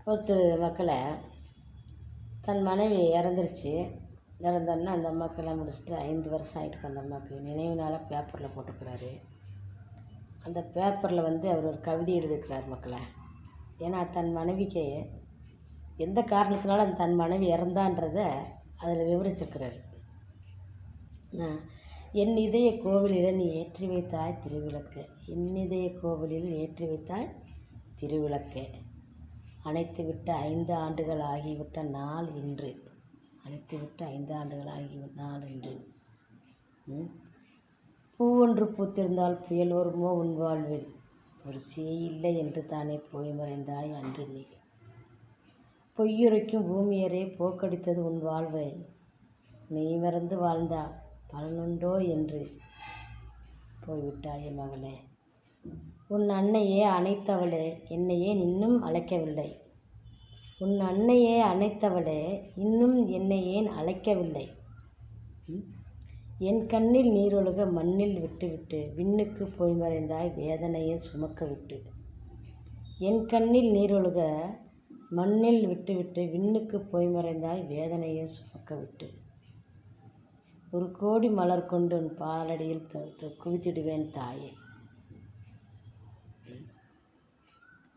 மக்களை தன் மனைவி இறந்துருச்சு. இறந்தோடனே அந்த அம்மாக்கெல்லாம் முடிச்சுட்டு 5 வருஷம் ஆகிட்டுருக்கு. அந்த அம்மாவுக்கு நினைவு நாளாக பேப்பரில் போட்டுக்கிறாரு. அந்த பேப்பரில் அவர் ஒரு கவிதை எழுதியிருக்கிறார் மக்களை. ஏன்னா தன் மனைவிக்கு எந்த காரணத்தினால தன் மனைவி இறந்தான்றதை அதில் விவரிச்சிருக்கிறார். என் இதய கோவிலில் நீ ஏற்றி வைத்தாய் திருவிளக்கு, என் இதய கோவிலில் ஏற்றி வைத்தாய் திருவிளக்கு, அணைத்துவிட்ட 5 ஆண்டுகள் ஆகிவிட்ட நாள் இன்று, அணைத்துவிட்ட 5 ஆண்டுகள் ஆகிய நாள் இன்று. பூவொன்று பூத்திருந்தால் புயல் வருமோ உன் வாழ்வில், ஒரு இல்லை என்று தானே போய் மறைந்தாய் அன்று நீ. பொய்யுரைக்கும் பூமியரே போக்கடித்தது உன் வாழ்வை, மெய் மறந்து வாழ்ந்தா பலனுண்டோ என்று போய்விட்டாயே மகளே. உன் அன்னையே அணைத்தவளே என்னை ஏன் இன்னும் அழைக்கவில்லை, உன் அன்னையே அணைத்தவளே இன்னும் என்னை ஏன் அழைக்கவில்லை. என் கண்ணில் நீரொழுக மண்ணில் விட்டுவிட்டு விண்ணுக்கு போய் மறைந்தாய் வேதனையை சுமக்க விட்டு. என் கண்ணில் நீரொழுக மண்ணில் விட்டுவிட்டு விண்ணுக்கு போய் மறைந்தாய் வேதனையை சுமக்க விட்டு. 1 கோடி மலர் கொண்டு உன் பாலடியில் குவித்திடுவேன் தாயே.